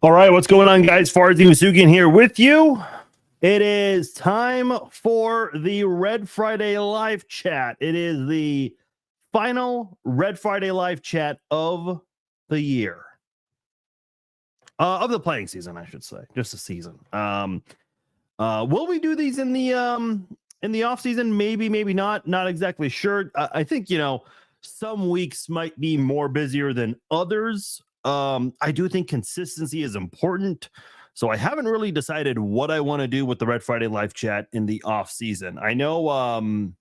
All right, what's going on, guys? Farzin Masugian here with you. It is time for the Red Friday live chat. It is the final Red Friday live chat of the year. Of the playing season, I should say. Just a season. Will we do these in the off season? Maybe, maybe not. Not exactly sure. I think, some weeks might be more busier than others. I do think consistency is important. So I haven't really decided what I want to do with the Red Friday live chat in the off season. I know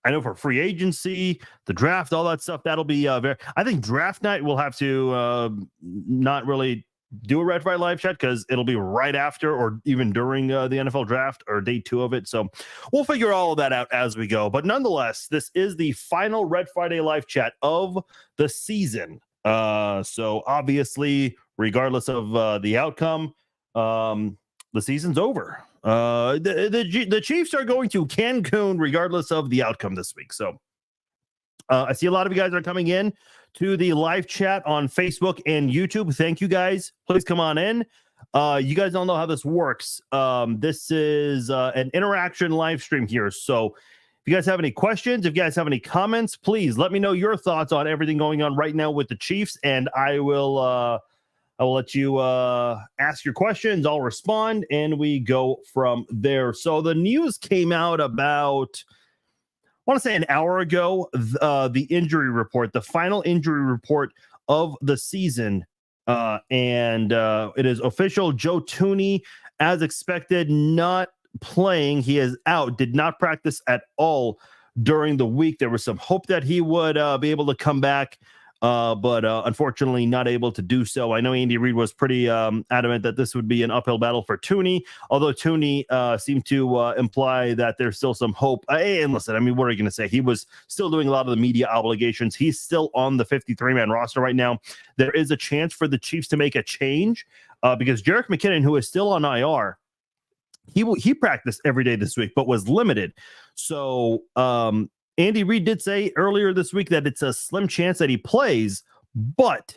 for free agency, the draft, all that stuff, that'll be I think draft night we'll have to not really do a Red Friday live chat because it'll be right after or even during the NFL draft or day 2 of it. So we'll figure all of that out as we go. But nonetheless, this is the final Red Friday live chat of the season. So obviously, regardless of the outcome, the season's over. The Chiefs are going to Cancun regardless of the outcome this week. So I see a lot of you guys are coming in to the live chat on Facebook and YouTube. Thank you guys. Please come on in. You guys don't know how this works. This is an interaction live stream here. So if you guys have any questions, if you guys have any comments, please let me know your thoughts on everything going on right now with the Chiefs, and I will let you ask your questions. I'll respond, and we go from there. So the news came out about, I want to say an hour ago, the injury report, the final injury report of the season. And it is official. Joe Thuney, as expected, not playing. He is out, did not practice at all during the week. There was some hope that he would be able to come back, but unfortunately not able to do so. I know Andy Reid was pretty adamant that this would be an uphill battle for Thuney, although Thuney seemed to imply that there's still some hope. And listen, I mean, what are you going to say? He was still doing a lot of the media obligations. He's still on the 53-man roster right now. There is a chance for the Chiefs to make a change because Jerick McKinnon, who is still on IR, he practiced every day this week, but was limited. So Andy Reid did say earlier this week that it's a slim chance that he plays, but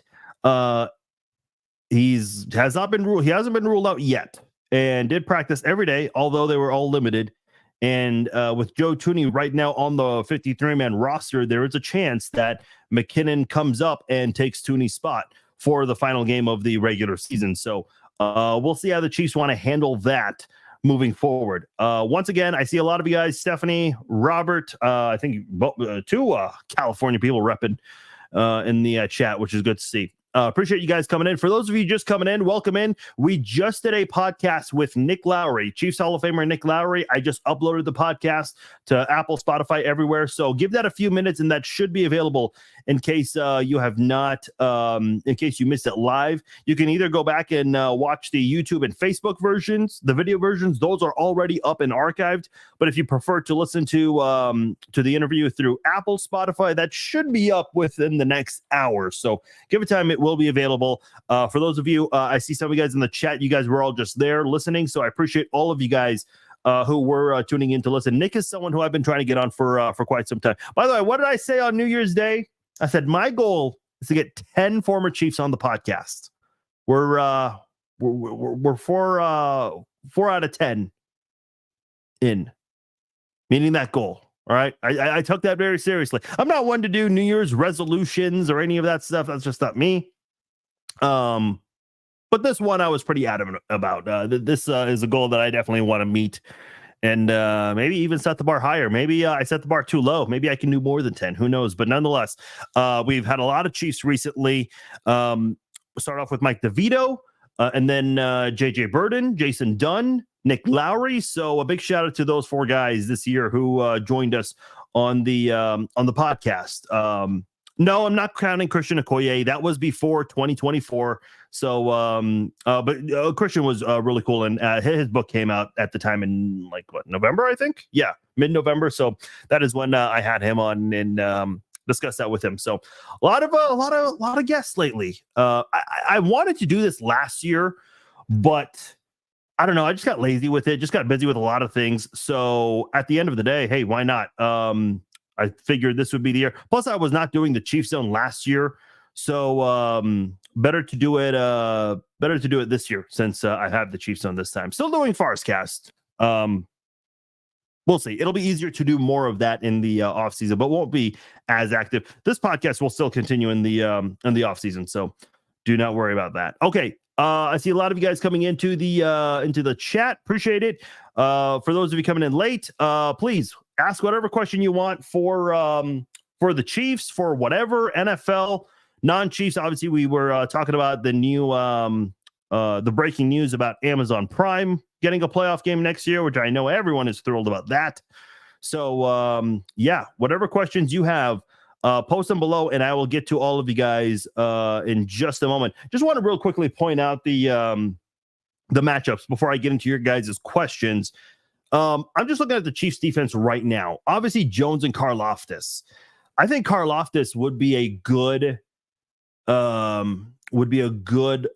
he hasn't been ruled out yet, and did practice every day, although they were all limited. And with Joe Thuney right now on the 53-man roster, there is a chance that McKinnon comes up and takes Thuney's spot for the final game of the regular season. So we'll see how the Chiefs want to handle that moving forward. Once again, I see a lot of you guys, Stephanie, Robert, I think two California people repping in the chat, which is good to see. Appreciate you guys coming in. For those of you just coming in, welcome in. We just did a podcast with Nick Lowery, Chiefs Hall of Famer Nick Lowery. I just uploaded the podcast to Apple, Spotify, everywhere. So give that a few minutes, and that should be available in case you have not, in case you missed it live. You can either go back and watch the YouTube and Facebook versions, the video versions. Those are already up and archived. But if you prefer to listen to the interview through Apple, Spotify, that should be up within the next hour. So give it time. It will be available. For those of you, I see some of you guys in the chat. You guys were all just there listening. So I appreciate all of you guys who were tuning in to listen. Nick is someone who I've been trying to get on for quite some time. By the way, what did I say on New Year's Day? I said my goal is to get 10 former Chiefs on the podcast. We're 4 out of 10 in, meaning that goal. All right. I took that very seriously. I'm not one to do New Year's resolutions or any of that stuff. That's just not me. But this one I was pretty adamant about. This is a goal that I definitely want to meet, and maybe even set the bar higher. Maybe I set the bar too low. Maybe I can do more than 10. Who knows? But nonetheless, we've had a lot of Chiefs recently. Start off with Mike DeVito, and then JJ Burden, Jason Dunn, Nick Lowery. So a big shout out to those 4 guys this year who joined us on the podcast. No, I'm not counting Christian Okoye. That was before 2024. So, but Christian was really cool, and his book came out at the time in November, I think. Yeah, mid-November. So that is when I had him on and discuss that with him. So a lot of guests lately. I wanted to do this last year, but I don't know. I just got lazy with it. Just got busy with a lot of things. So at the end of the day, hey, why not? I figured this would be the year. Plus, I was not doing the Chiefs Zone last year. So better to do it this year since I have the Chiefs on this time. Still doing Farscast. We'll see. It'll be easier to do more of that in the off season, but won't be as active. This podcast will still continue in the off season, so do not worry about that. Okay. I see a lot of you guys coming into the chat. Appreciate it. For those of you coming in late, please ask whatever question you want for the Chiefs, for whatever NFL, non-Chiefs. Obviously, we were talking about the new the breaking news about Amazon Prime getting a playoff game next year, which I know everyone is thrilled about that. So yeah, whatever questions you have, post them below, and I will get to all of you guys in just a moment. Just want to real quickly point out the matchups before I get into your guys' questions. I'm just looking at the Chiefs defense right now. Obviously, Jones and Karlaftis. I think Karlaftis would be a good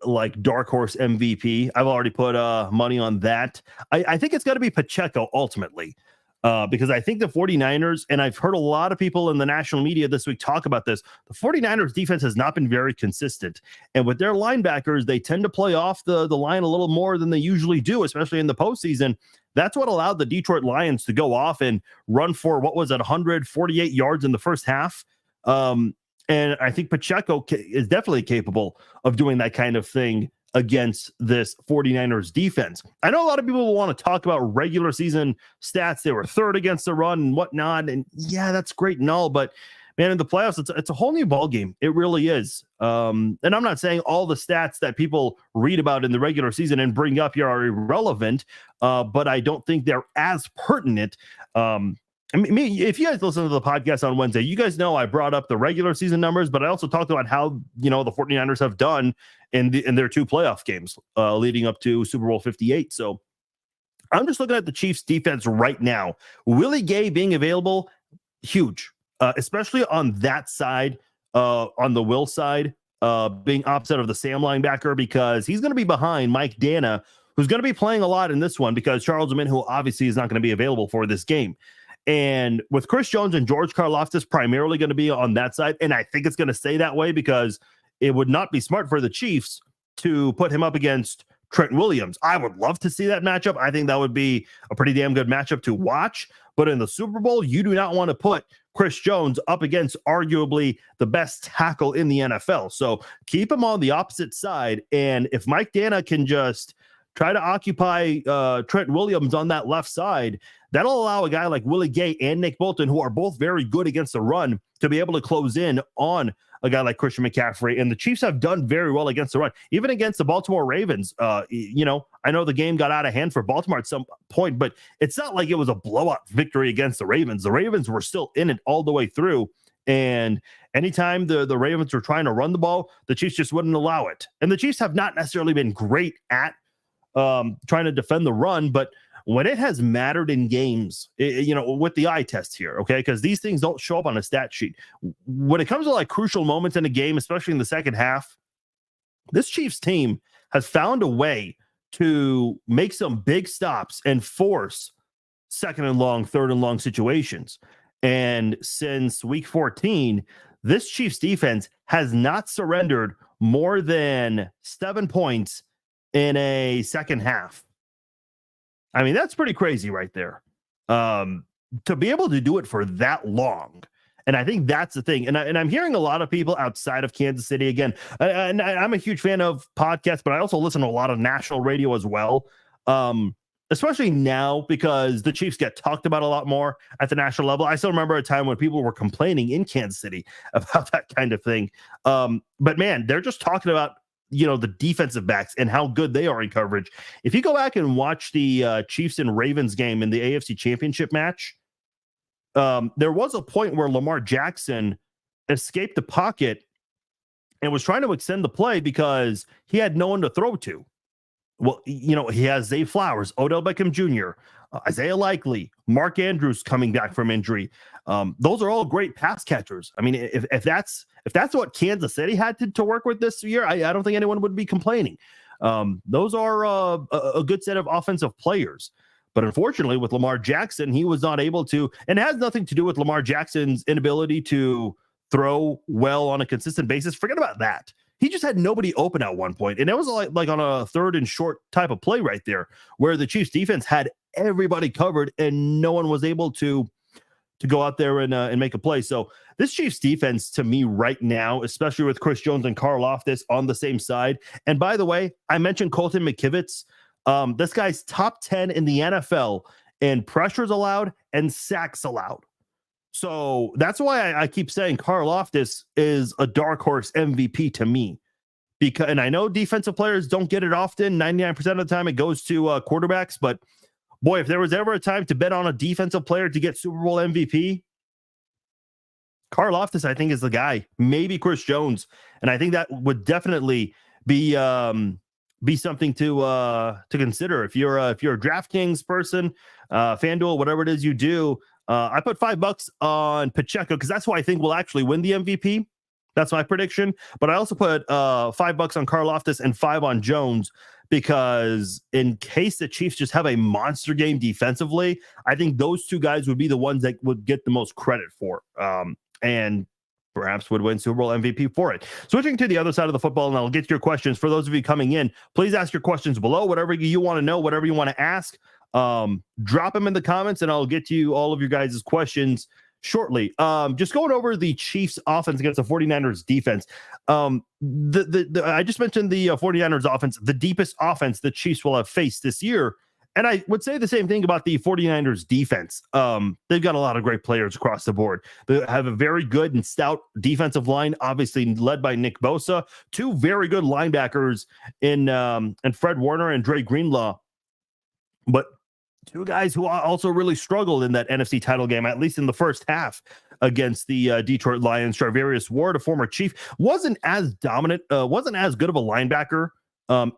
like dark horse MVP. I've already put money on that. I think it's got to be Pacheco ultimately. Because I think the 49ers, and I've heard a lot of people in the national media this week talk about this, the 49ers defense has not been very consistent. And with their linebackers, they tend to play off the line a little more than they usually do, especially in the postseason. That's what allowed the Detroit Lions to go off and run for, 148 yards in the first half. And I think Pacheco is definitely capable of doing that kind of thing against this 49ers defense. I know a lot of people will want to talk about regular season stats. They were third against the run and whatnot. And yeah, that's great and all, but man, in the playoffs, it's a whole new ball game. It really is. And I'm not saying all the stats that people read about in the regular season and bring up here are irrelevant, but I don't think they're as pertinent. I mean, if you guys listen to the podcast on Wednesday, you guys know I brought up the regular season numbers, but I also talked about how, the 49ers have done in their two playoff games leading up to Super Bowl 58. So I'm just looking at the Chiefs defense right now. Willie Gay being available, huge, especially on that side, on the Will side, being opposite of the Sam linebacker, because he's going to be behind Mike Dana, who's going to be playing a lot in this one because Charles Omenihu obviously is not going to be available for this game. And with Chris Jones and George Karlaftis primarily going to be on that side, and I think it's going to stay that way because it would not be smart for the Chiefs to put him up against Trent Williams. I would love to see that matchup. I think that would be a pretty damn good matchup to watch. But in the Super Bowl, you do not want to put Chris Jones up against arguably the best tackle in the NFL. So keep him on the opposite side. And if Mike Dana can just try to occupy Trent Williams on that left side, that'll allow a guy like Willie Gay and Nick Bolton, who are both very good against the run, to be able to close in on a guy like Christian McCaffrey. And the Chiefs have done very well against the run, even against the Baltimore Ravens. I know the game got out of hand for Baltimore at some point, but it's not like it was a blowout victory against the Ravens. The Ravens were still in it all the way through. And anytime the Ravens were trying to run the ball, the Chiefs just wouldn't allow it. And the Chiefs have not necessarily been great at trying to defend the run, but when it has mattered in games, with the eye test here, okay, because these things don't show up on a stat sheet. When it comes to like crucial moments in a game, especially in the second half, this Chiefs team has found a way to make some big stops and force second and long, third and long situations. And since week 14, this Chiefs defense has not surrendered more than 7 points in a second half. I mean, that's pretty crazy right there. To be able to do it for that long. And I think that's the thing. And I'm hearing a lot of people outside of Kansas City again. And I'm a huge fan of podcasts, but I also listen to a lot of national radio as well. Especially now because the Chiefs get talked about a lot more at the national level. I still remember a time when people were complaining in Kansas City about that kind of thing. But man, they're just talking about the defensive backs and how good they are in coverage. If you go back and watch the Chiefs and Ravens game in the AFC Championship match, there was a point where Lamar Jackson escaped the pocket and was trying to extend the play because he had no one to throw to. Well, he has Zay Flowers, Odell Beckham Jr., Isaiah Likely, Mark Andrews coming back from injury. Those are all great pass catchers. I mean, if that's what Kansas City had to work with this year, I don't think anyone would be complaining. Those are a good set of offensive players. But unfortunately, with Lamar Jackson, he was not able to, and it has nothing to do with Lamar Jackson's inability to throw well on a consistent basis, forget about that. He just had nobody open at one point, and it was like on a third and short type of play right there, where the Chiefs defense had everybody covered and no one was able to go out there and make a play. So this Chiefs defense, to me right now, especially with Chris Jones and Karlaftis on the same side. And by the way, I mentioned Colton McKivitz. This guy's top 10 in the NFL in pressures allowed and sacks allowed. So that's why I keep saying Karlaftis is a dark horse MVP to me. Because, and I know defensive players don't get it often. 99% of the time it goes to quarterbacks. But boy, if there was ever a time to bet on a defensive player to get Super Bowl MVP, Karlaftis, I think, is the guy. Maybe Chris Jones. And I think that would definitely be something to consider. If you're a DraftKings person, FanDuel, whatever it is you do, I put $5 on Pacheco because that's who I think will actually win the MVP. That's my prediction. But I also put $5 on Karlaftis and $5 on Jones because in case the Chiefs just have a monster game defensively, I think those two guys would be the ones that would get the most credit for and perhaps would win Super Bowl MVP for it. Switching to the other side of the football, and I'll get to your questions. For those of you coming in, please ask your questions below. Whatever you want to know, whatever you want to ask, drop them in the comments and I'll get to you all of your guys' questions shortly. Just going over the Chiefs offense against the 49ers defense. I just mentioned the 49ers offense, the deepest offense the Chiefs will have faced this year. And I would say the same thing about the 49ers defense. They've got a lot of great players across the board. They have a very good and stout defensive line, obviously led by Nick Bosa, two very good linebackers in Fred Warner and Dre Greenlaw. But two guys who also really struggled in that NFC title game, at least in the first half against the Detroit Lions. Charvarius Ward, a former Chief, wasn't as dominant, wasn't as good of a linebacker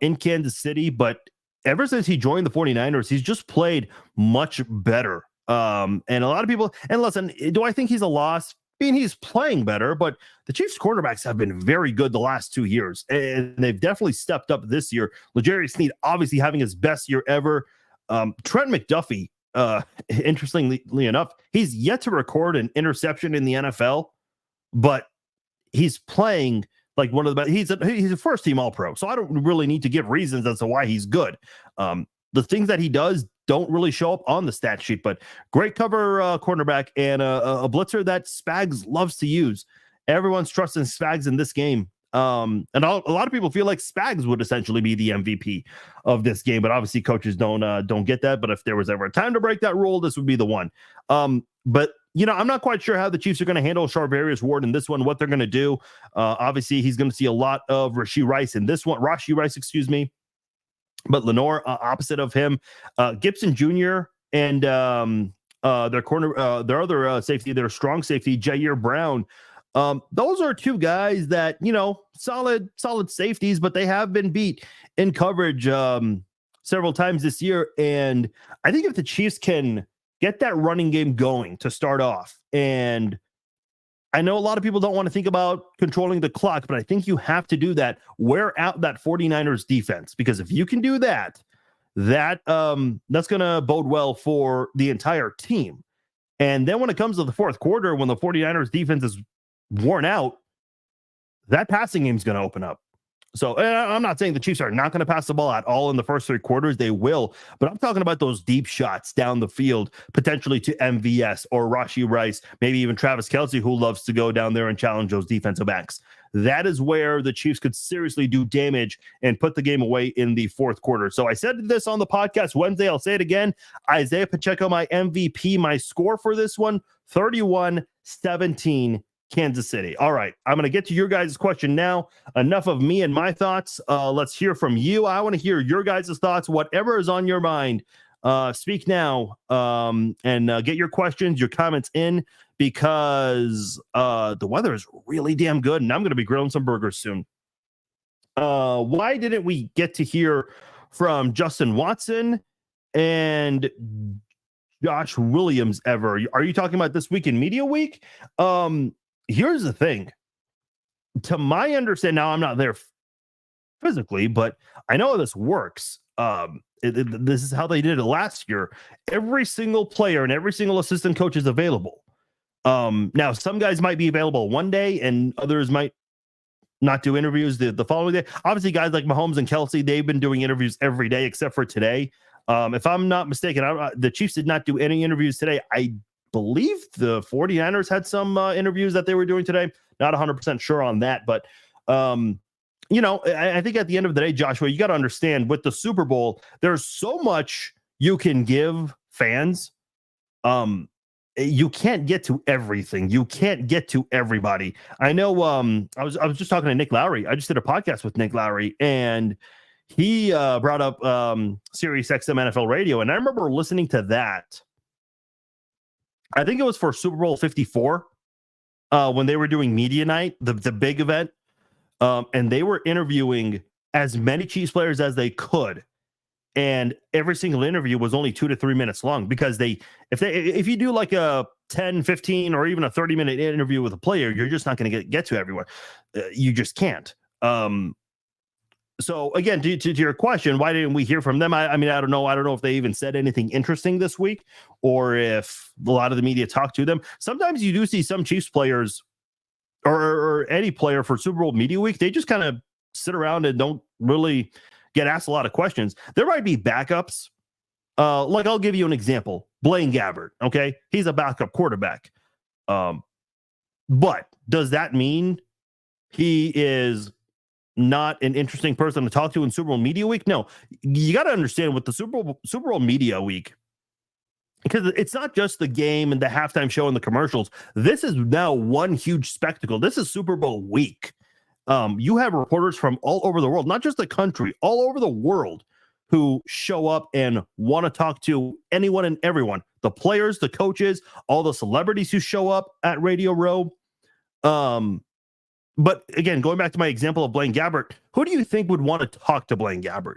in Kansas City, but ever since he joined the 49ers, he's just played much better. And a lot of people, and listen, do I think he's a loss? I mean, he's playing better, but the Chiefs quarterbacks have been very good the last 2 years, and they've definitely stepped up this year. L'Jarius Sneed obviously having his best year ever. Trent McDuffie, interestingly enough, he's yet to record an interception in the NFL, but he's playing like one of the best. He's a first team All-Pro, so I don't really need to give reasons as to why he's good. The things that he does don't really show up on the stat sheet, but great cover cornerback and a blitzer that Spags loves to use. Everyone's trusting Spags in this game. And a lot of people feel like Spags would essentially be the MVP of this game, but obviously coaches don't get that. But if there was ever a time to break that rule, this would be the one. But I'm not quite sure how the Chiefs are going to handle Charvarius Ward in this one, what they're going to do. Obviously he's going to see a lot of Rashee Rice in this one, excuse me. But Lenore opposite of him, Gibson Jr. and their other safety, their strong safety, Jair Brown. Those are two guys that, solid safeties, but they have been beat in coverage several times this year. And I think if the Chiefs can get that running game going to start off, and I know a lot of people don't want to think about controlling the clock, but I think you have to do that. Wear out that 49ers defense, because if you can do that, that's going to bode well for the entire team. And then when it comes to the fourth quarter, when the 49ers defense is worn out, that passing game is going to open up. So I'm not saying the Chiefs are not going to pass the ball at all in the first three quarters. They will. But I'm talking about those deep shots down the field, potentially to MVS or Rashee Rice, maybe even Travis Kelce, who loves to go down there and challenge those defensive backs. That is where the Chiefs could seriously do damage and put the game away in the fourth quarter. So I said this on the podcast Wednesday. I'll say it again. Isaiah Pacheco, my MVP, my score for this one, 31-17. Kansas City. All right. I'm going to get to your guys' question now. Enough of me and my thoughts. Let's hear from you. I want to hear your guys' thoughts. Whatever is on your mind, speak now and get your questions, your comments in, because the weather is really damn good, and I'm going to be grilling some burgers soon. Why didn't we get to hear from Justin Watson and Josh Williams ever? Are you talking about This Week in Media Week? Here's the thing. To my understanding, now I'm not there physically, but I know how this works. This is how they did it last year. Every single player and every single assistant coach is available. Now some guys might be available one day and others might not do interviews the following day. Obviously, guys like Mahomes and Kelsey, they've been doing interviews every day except for today. If I'm not mistaken, the Chiefs did not do any interviews today. I believe the 49ers had some interviews that they were doing today. Not 100% sure on that, but I think at the end of the day, Joshua, you got to understand with the Super Bowl, there's so much you can give fans. You can't get to everything. You can't get to everybody. I know. I was just talking to Nick Lowry. I just did a podcast with Nick Lowry, and he brought up Sirius XM NFL Radio, and I remember listening to that. I think it was for Super Bowl 54 when they were doing media night, the big event, and they were interviewing as many Chiefs players as they could. And every single interview was only 2 to 3 minutes long because if you do like a 10, 15, or even a 30-minute interview with a player, you're just not going to get to everyone. You just can't. So again, to your question, why didn't we hear from them? I mean, I don't know. I don't know if they even said anything interesting this week or if a lot of the media talked to them. Sometimes you do see some Chiefs players or any player for Super Bowl Media Week. They just kind of sit around and don't really get asked a lot of questions. There might be backups. Like I'll give you an example. Blaine Gabbert. Okay. He's a backup quarterback. But does that mean he is not an interesting person to talk to in Super Bowl Media Week? No, you got to understand with the Super Bowl Media Week, because it's not just the game and the halftime show and the commercials. This is now one huge spectacle. This is Super Bowl week. You have reporters from all over the world, not just the country, all over the world who show up and want to talk to anyone and everyone, the players, the coaches, all the celebrities who show up at Radio Row. But again, going back to my example of Blaine Gabbert, who do you think would want to talk to Blaine Gabbert?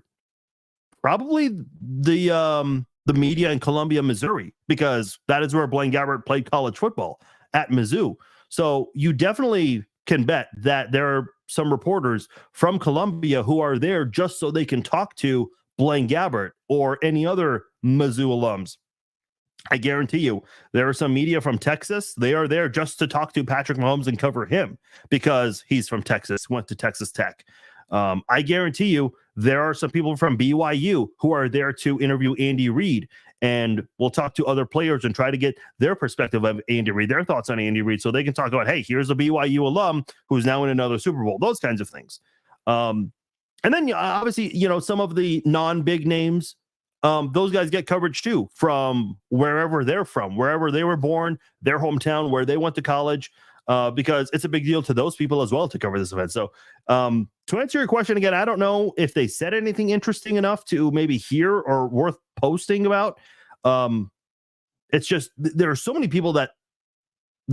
Probably the media in Columbia, Missouri, because that is where Blaine Gabbert played college football, at Mizzou. So you definitely can bet that there are some reporters from Columbia who are there just so they can talk to Blaine Gabbert or any other Mizzou alums. I guarantee you there are some media from Texas. They are there just to talk to Patrick Mahomes and cover him because he's from Texas, went to Texas Tech. I guarantee you there are some people from BYU who are there to interview Andy Reid, and we'll talk to other players and try to get their perspective of Andy Reid, their thoughts on Andy Reid, so they can talk about, hey, here's a BYU alum who's now in another Super Bowl, those kinds of things. And then obviously, some of the non-big names, those guys get coverage too from wherever they're from, wherever they were born, their hometown, where they went to college, because it's a big deal to those people as well to cover this event. So to answer your question again, I don't know if they said anything interesting enough to maybe hear or worth posting about. It's just there are so many people that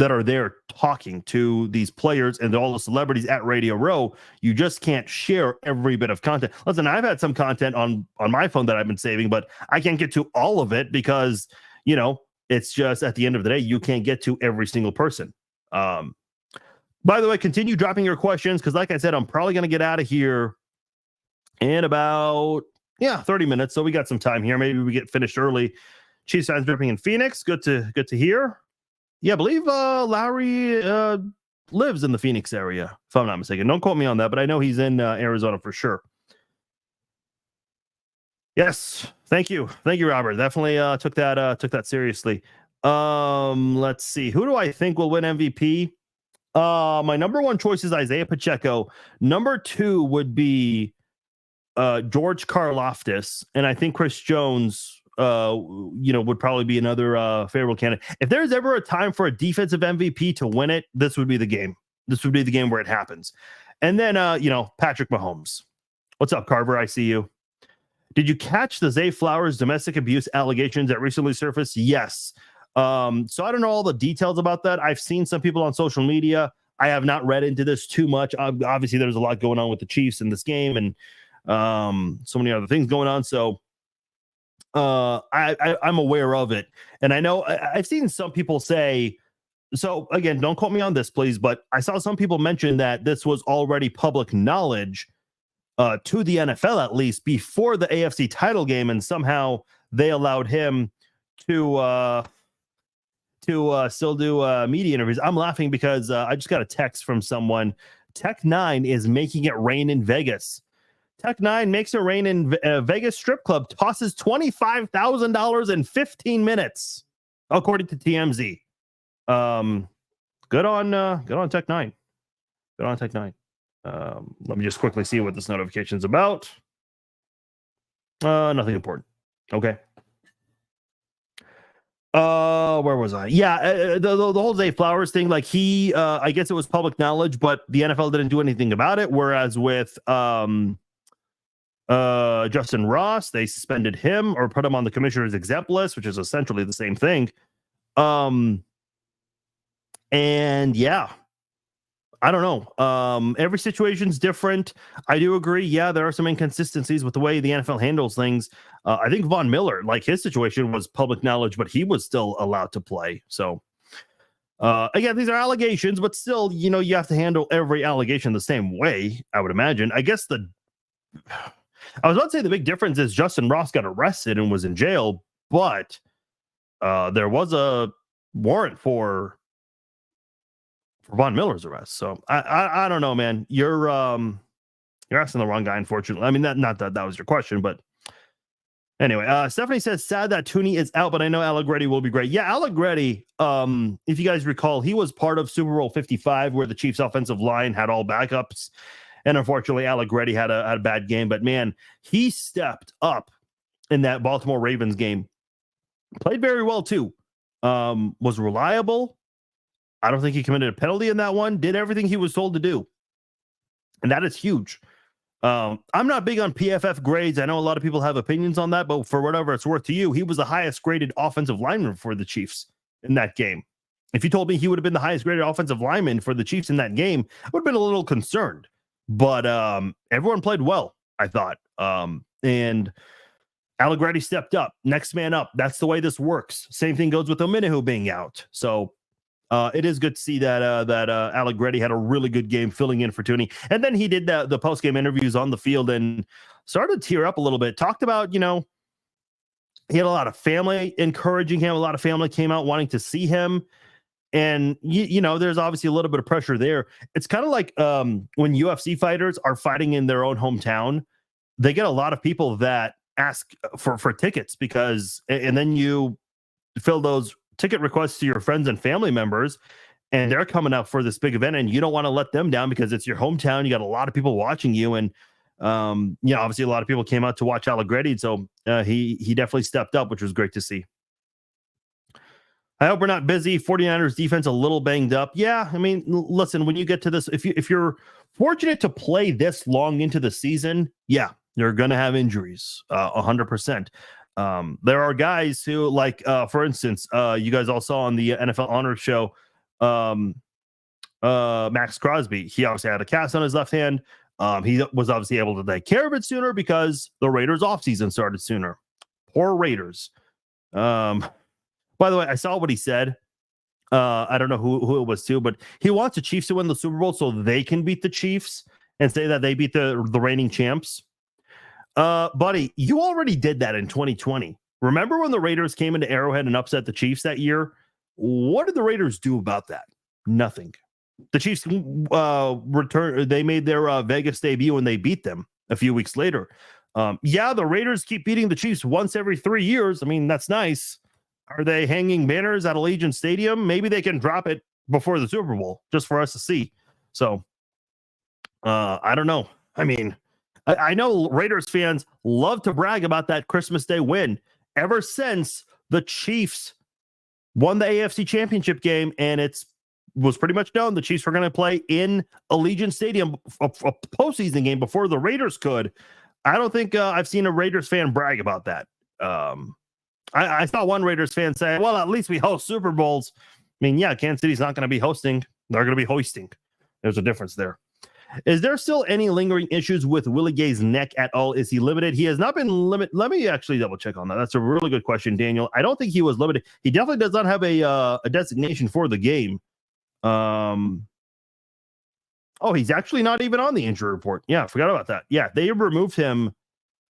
are there talking to these players and all the celebrities at Radio Row. You just can't share every bit of content. Listen, I've had some content on my phone that I've been saving, but I can't get to all of it because, it's just at the end of the day, you can't get to every single person. By the way, continue dropping your questions because, like I said, I'm probably going to get out of here in about 30 minutes. So we got some time here. Maybe we get finished early. Chiefs fans dripping in Phoenix. Good to hear. Yeah, I believe Lowry lives in the Phoenix area, if I'm not mistaken. Don't quote me on that, but I know he's in Arizona for sure. Yes, thank you, Robert. Definitely took that seriously. Let's see. Who do I think will win MVP? My number one choice is Isaiah Pacheco. Number two would be George Karlaftis, and I think Chris Jones would probably be another favorable candidate. If there's ever a time for a defensive MVP to win it, this would be the game. This would be the game where it happens. And then, Patrick Mahomes. What's up, Carver? I see you. Did you catch the Zay Flowers domestic abuse allegations that recently surfaced? Yes. So I don't know all the details about that. I've seen some people on social media. I have not read into this too much. Obviously, there's a lot going on with the Chiefs in this game and so many other things going on. So I'm aware of it. And I know I've seen some people say, so again, don't quote me on this, please, but I saw some people mention that this was already public knowledge to the NFL, at least before the AFC title game. And somehow they allowed him to to still do media interviews. I'm laughing because I just got a text from someone. Tech9 is making it rain in Vegas. Tech9 makes it rain in Vegas strip club, tosses $25,000 in 15 minutes, according to TMZ. Good on Tech9. Good on Tech9. Let me just quickly see what this notification is about. Nothing important. Okay. Where was I? Yeah, the whole Zay Flowers thing, like I guess it was public knowledge, but the NFL didn't do anything about it. Whereas with Justin Ross, they suspended him or put him on the commissioner's exempt list, which is essentially the same thing. And yeah, I don't know. Every situation's different. I do agree. Yeah, there are some inconsistencies with the way the NFL handles things. I think Von Miller, like his situation was public knowledge, but he was still allowed to play. So again, these are allegations, but still, you have to handle every allegation the same way, I would imagine. I guess I was about to say the big difference is Justin Ross got arrested and was in jail, but there was a warrant for Von Miller's arrest. So I don't know, man. You're asking the wrong guy, unfortunately. I mean, not that was your question, but anyway, Stephanie says, sad that Tooney is out, but I know Allegretti will be great. Yeah, Allegretti, if you guys recall, he was part of Super Bowl 55 where the Chiefs offensive line had all backups. And unfortunately, Allegretti had a bad game, but man, he stepped up in that Baltimore Ravens game. Played very well too. Was reliable. I don't think he committed a penalty in that one. Did everything he was told to do. And that is huge. I'm not big on PFF grades. I know a lot of people have opinions on that, but for whatever it's worth to you, he was the highest graded offensive lineman for the Chiefs in that game. If you told me he would have been the highest graded offensive lineman for the Chiefs in that game, I would have been a little concerned. But everyone played well, I thought. And Allegretti stepped up. Next man up. That's the way this works. Same thing goes with Omenihu being out. So it is good to see that Allegretti had a really good game filling in for Tooney. And then he did the post-game interviews on the field and started to tear up a little bit. Talked about, he had a lot of family encouraging him. A lot of family came out wanting to see him. And, there's obviously a little bit of pressure there. It's kind of like when UFC fighters are fighting in their own hometown, they get a lot of people that ask for tickets and then you fill those ticket requests to your friends and family members, and they're coming out for this big event, and you don't want to let them down because it's your hometown. You got a lot of people watching you, and obviously a lot of people came out to watch Allegretti, so he definitely stepped up, which was great to see. I hope we're not busy. 49ers defense a little banged up. Yeah, I mean, listen, when you get to this, if you're fortunate to play this long into the season, yeah, you're going to have injuries, 100%. There are guys who, like, for instance, you guys all saw on the NFL Honors show, Max Crosby. He obviously had a cast on his left hand. He was obviously able to take care of it sooner because the Raiders offseason started sooner. Poor Raiders. By the way, I saw what he said. I don't know who it was to, but he wants the Chiefs to win the Super Bowl so they can beat the Chiefs and say that they beat the reigning champs. Buddy, you already did that in 2020. Remember when the Raiders came into Arrowhead and upset the Chiefs that year? What did the Raiders do about that? Nothing. The Chiefs they made their Vegas debut and they beat them a few weeks later. Yeah, the Raiders keep beating the Chiefs once every 3 years. I mean, that's nice. Are they hanging banners at Allegiant Stadium? Maybe they can drop it before the Super Bowl just for us to see. So, I don't know. I mean, I know Raiders fans love to brag about that Christmas Day win. Ever since the Chiefs won the AFC Championship game, and it was pretty much known the Chiefs were going to play in Allegiant Stadium, a postseason game before the Raiders could. I don't think I've seen a Raiders fan brag about that. I saw one Raiders fan say, well, at least we host Super Bowls. I mean, yeah, Kansas City's not going to be hosting. They're going to be hoisting. There's a difference there. Is there still any lingering issues with Willie Gay's neck at all? Is he limited? He has not been limited. Let me actually double check on that. That's a really good question, Daniel. I don't think he was limited. He definitely does not have a designation for the game. Oh, he's actually not even on the injury report. Yeah, I forgot about that. Yeah, they removed him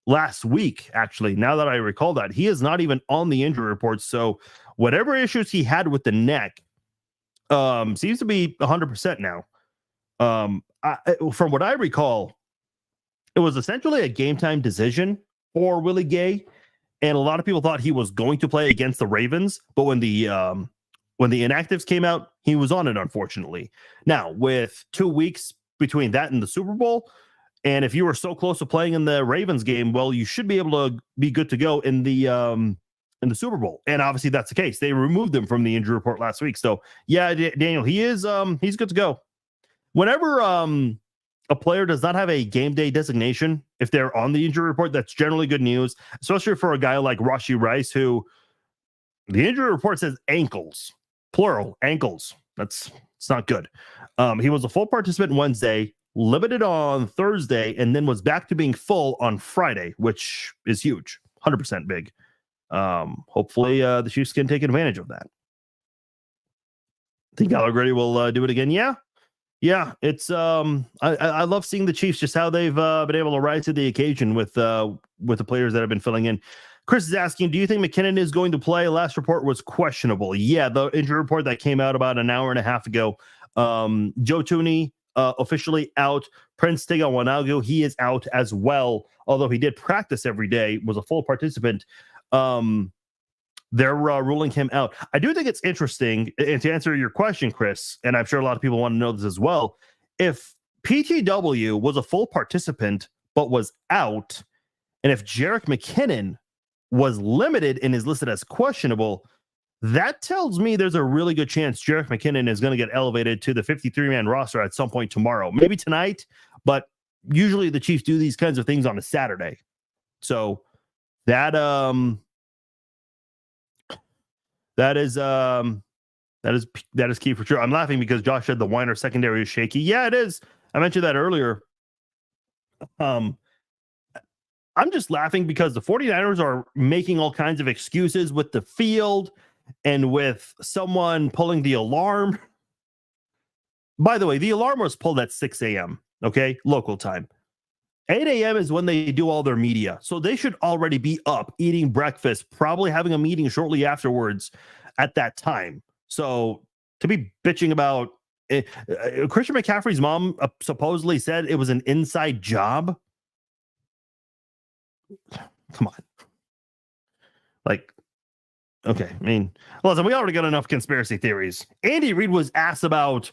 last week, actually. Now that I recall that, he is not even on the injury report. So whatever issues he had with the neck seems to be 100% now. From what I recall, it was essentially a game time decision for Willie Gay, and a lot of people thought he was going to play against the Ravens, but when the inactives came out, he was on it, unfortunately. Now, with 2 weeks between that and the Super Bowl, and if you were so close to playing in the Ravens game, well, you should be able to be good to go in the Super Bowl. And obviously that's the case. They removed him from the injury report last week. So yeah, Daniel, he's good to go. Whenever a player does not have a game day designation, if they're on the injury report, that's generally good news, especially for a guy like Rashee Rice, who the injury report says ankles, plural, ankles. It's not good. He was a full participant Wednesday, limited on Thursday, and then was back to being full on Friday, which is huge, 100% big. Hopefully the Chiefs can take advantage of that. Think Allegretti will do it again? Yeah, it's I love seeing the Chiefs, just how they've been able to rise to the occasion with the players that have been filling in. Chris is asking, do you think McKinnon is going to play? Last report was questionable. Yeah, the injury report that came out about an hour and a half ago. Joe Thuney officially out. Prince Tigawanagu, he is out as well, although he did practice every day, was a full participant. They're ruling him out. I do think it's interesting, and to answer your question, Chris, and I'm sure a lot of people want to know this as well, if PTW was a full participant but was out, and if Jerick McKinnon was limited and is listed as questionable, that tells me there's a really good chance Jerick McKinnon is going to get elevated to the 53-man roster at some point tomorrow. Maybe tonight, but usually the Chiefs do these kinds of things on a Saturday. So that is key for sure. I'm laughing because Josh said the Weiner secondary is shaky. Yeah, it is. I mentioned that earlier. I'm just laughing because the 49ers are making all kinds of excuses with the field and with someone pulling the alarm. By the way, the alarm was pulled at 6 a.m., okay? Local time. 8 a.m. is when they do all their media. So they should already be up, eating breakfast, probably having a meeting shortly afterwards at that time. So to be bitching about it, Christian McCaffrey's mom supposedly said it was an inside job. Come on. Like, okay. I mean, listen, we already got enough conspiracy theories. Andy Reid was asked about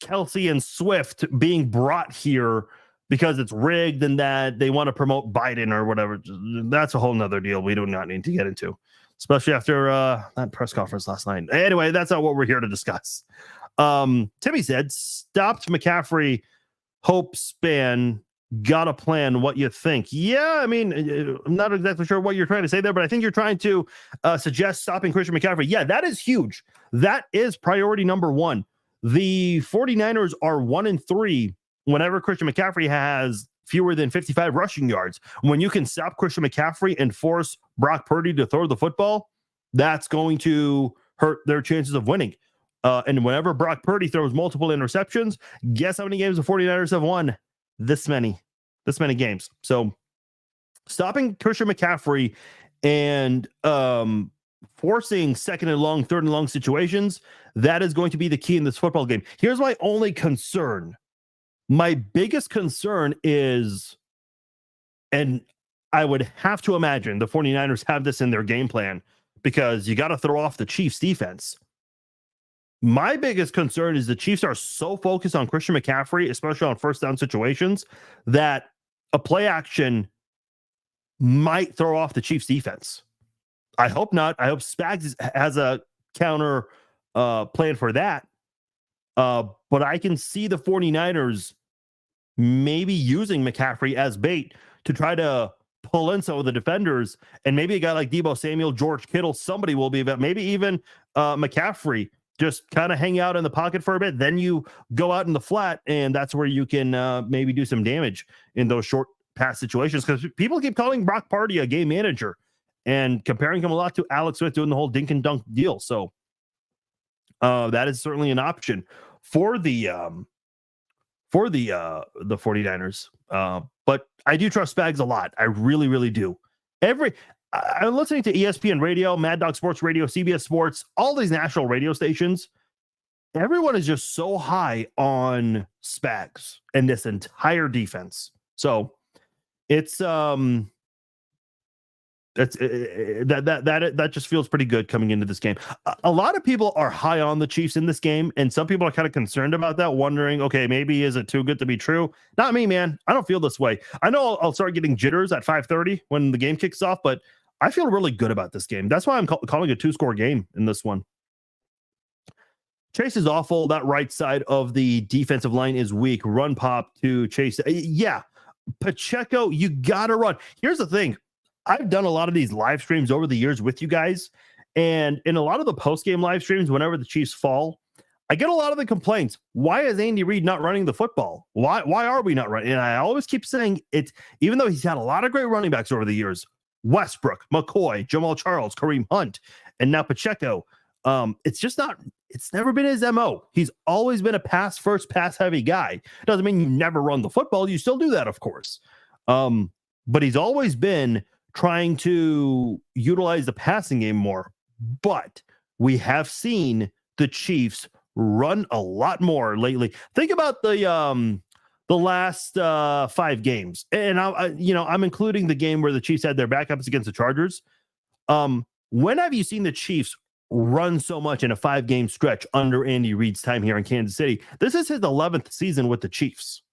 Kelsey and Swift being brought here because it's rigged and that they want to promote Biden or whatever. That's a whole nother deal we do not need to get into, especially after that press conference last night. Anyway, that's not what we're here to discuss. Timmy said, stopped McCaffrey hope span, got a plan. What you think? Yeah, I mean, I'm not exactly sure what you're trying to say there, but I think you're trying to suggest stopping Christian McCaffrey. Yeah, that is huge. That is priority number one. The 49ers are 1-3 whenever Christian McCaffrey has fewer than 55 rushing yards. When you can stop Christian McCaffrey and force Brock Purdy to throw the football, that's going to hurt their chances of winning. And whenever Brock Purdy throws multiple interceptions, guess how many games the 49ers have won? This many games. So stopping Christian McCaffrey and forcing second and long, third and long situations, that is going to be the key in this football game. Here's my only concern. My biggest concern is, and I would have to imagine the 49ers have this in their game plan, because you got to throw off the Chiefs defense. My biggest concern is the Chiefs are so focused on Christian McCaffrey, especially on first down situations, that a play action might throw off the Chiefs defense. I hope not. I hope Spags has a counter plan for that. But I can see the 49ers maybe using McCaffrey as bait to try to pull in some of the defenders, and maybe a guy like Deebo Samuel, George Kittle, somebody will be about, maybe even McCaffrey, just kind of hang out in the pocket for a bit. Then you go out in the flat, and that's where you can maybe do some damage in those short pass situations, because people keep calling Brock Purdy a game manager and comparing him a lot to Alex Smith doing the whole dink and dunk deal. So that is certainly an option for the 49ers. But I do trust Spags a lot. I really, really do. I'm listening to ESPN Radio, Mad Dog Sports Radio, CBS Sports, all these national radio stations. Everyone is just so high on Spags and this entire defense. So it's that just feels pretty good coming into this game. A lot of people are high on the Chiefs in this game, and some people are kind of concerned about that, wondering, okay, maybe is it too good to be true? Not me, man. I don't feel this way. I know I'll start getting jitters at 5:30 when the game kicks off, but I feel really good about this game. That's why I'm calling a 2-score game in this one. Chase is awful. That right side of the defensive line is weak. Run pop to Chase. Yeah, Pacheco, you got to run. Here's the thing. I've done a lot of these live streams over the years with you guys, and in a lot of the post-game live streams, whenever the Chiefs fall, I get a lot of the complaints. Why is Andy Reid not running the football? Why are we not running? And I always keep saying it's, even though he's had a lot of great running backs over the years, Westbrook, McCoy, Jamal Charles, Kareem Hunt, and now Pacheco. It's never been his MO. He's always been a pass first, pass heavy guy. Doesn't mean you never run the football. You still do that, of course. But he's always been trying to utilize the passing game more. But we have seen the Chiefs run a lot more lately. Think about the last 5 games, and I'm including the game where the Chiefs had their backups against the Chargers. When have you seen the Chiefs run so much in a 5-game stretch under Andy Reid's time here in Kansas City? This is his 11th season with the Chiefs,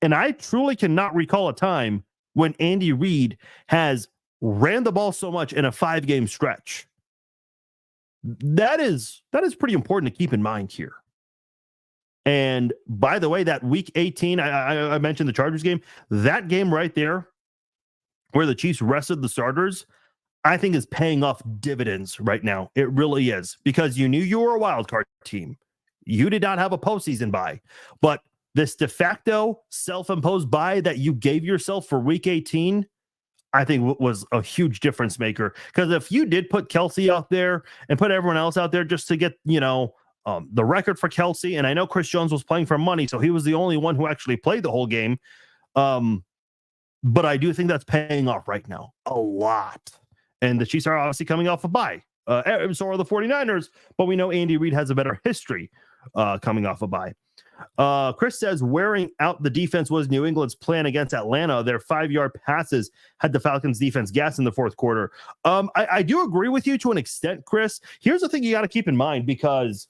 and I truly cannot recall a time when Andy Reid has ran the ball so much in a 5-game stretch. That is pretty important to keep in mind here. And by the way, that week 18, I mentioned the Chargers game, that game right there where the Chiefs rested the starters, I think is paying off dividends right now. It really is, because you knew you were a wild card team. You did not have a postseason bye, but this de facto self-imposed bye that you gave yourself for week 18, I think was a huge difference maker. Because if you did put Kelce out there and put everyone else out there just to get, the record for Kelce, and I know Chris Jones was playing for money, so he was the only one who actually played the whole game. But I do think that's paying off right now a lot. And the Chiefs are obviously coming off a bye. So are the 49ers, but we know Andy Reid has a better history coming off a bye. Chris says wearing out the defense was New England's plan against Atlanta. Their 5-yard passes had the Falcons defense gas in the fourth quarter. I do agree with you to an extent, Chris. Here's the thing you got to keep in mind, because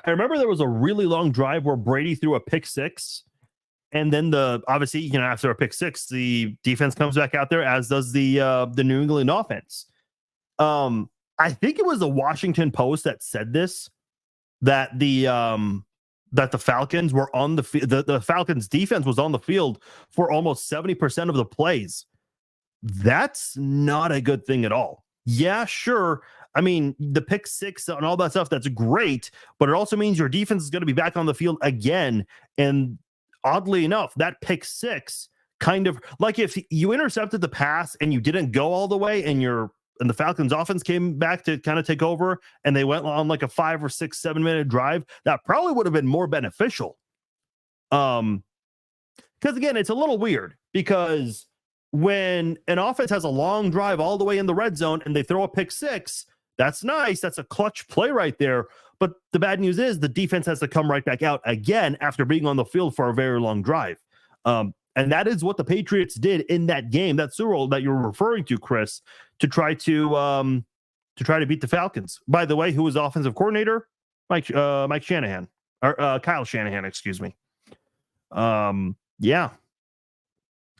I remember there was a really long drive where Brady threw a pick 6. And then obviously, after a pick 6, the defense comes back out there, as does the New England offense. I think it was the Washington Post that said this, that the Falcons were on the Falcons defense was on the field for almost 70% of the plays. That's not a good thing at all. Yeah, sure. I mean, the pick 6 and all that stuff, that's great, but it also means your defense is going to be back on the field again. And oddly enough, that pick 6 kind of, like, if you intercepted the pass and you didn't go all the way, and the Falcons offense came back to kind of take over, and they went on like a 5 or 6, 7 minute drive, that probably would have been more beneficial. Because again, it's a little weird, because when an offense has a long drive all the way in the red zone and they throw a pick 6, that's nice. That's a clutch play right there. But the bad news is the defense has to come right back out again after being on the field for a very long drive. And that is what the Patriots did in that game, that Super Bowl that you're referring to, Chris, to try to beat the Falcons. By the way, who was the offensive coordinator? Mike Shanahan, or Kyle Shanahan, excuse me. Yeah.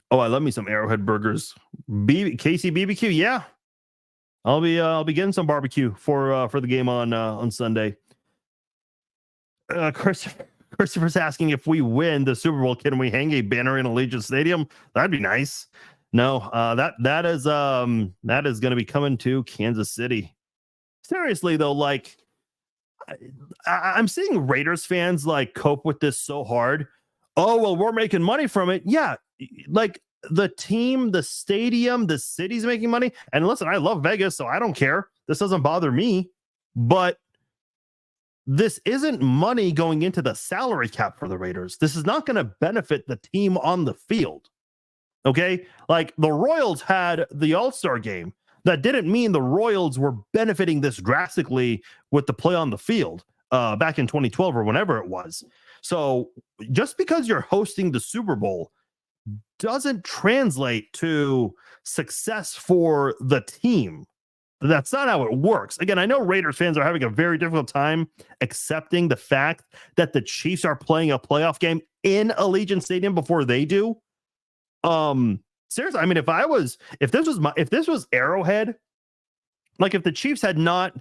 Oh, I love me some Arrowhead burgers. KC BBQ, yeah. I'll be getting some barbecue for the game on Sunday. Christopher's asking, if we win the Super Bowl, can we hang a banner in Allegiant Stadium? That'd be nice. No, that is going to be coming to Kansas City. Seriously though, like, I'm seeing Raiders fans like cope with this so hard. Oh, well, we're making money from it. Yeah, like the team, the stadium, the city's making money. And listen, I love Vegas, so I don't care. This doesn't bother me. But this isn't money going into the salary cap for the Raiders. This is not going to benefit the team on the field. Okay. Like the Royals had the All-Star game. That didn't mean the Royals were benefiting this drastically with the play on the field back in 2012 or whenever it was. So just because you're hosting the Super Bowl doesn't translate to success for the team. That's not how it works. Again, I know Raiders fans are having a very difficult time accepting the fact that the Chiefs are playing a playoff game in Allegiant Stadium before they do. Seriously, I mean, if this was Arrowhead, like if the Chiefs had not,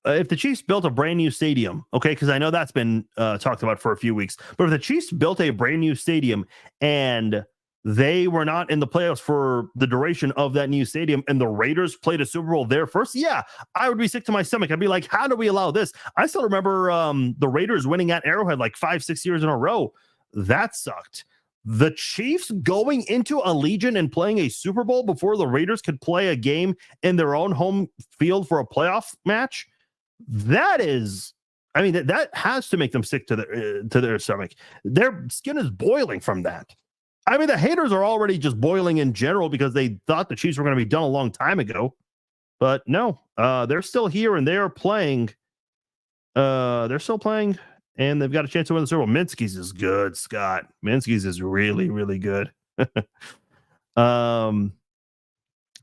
if the Chiefs built a brand new stadium, okay, because I know that's been talked about for a few weeks, but if the Chiefs built a brand new stadium and they were not in the playoffs for the duration of that new stadium and the Raiders played a Super Bowl there first, yeah, I would be sick to my stomach. I'd be like, how do we allow this? I still remember the Raiders winning at Arrowhead like 5-6 years in a row. That sucked. The Chiefs going into Allegiant and playing a Super Bowl before the Raiders could play a game in their own home field for a playoff match. That is, I mean, that has to make them sick to their stomach. Their skin is boiling from that. I mean, the haters are already just boiling in general because they thought the Chiefs were going to be done a long time ago. But no, they're still here and they're playing. They're still playing. And they've got a chance to win the Super Bowl. Minsky's is good, Scott. Minsky's is really, really good.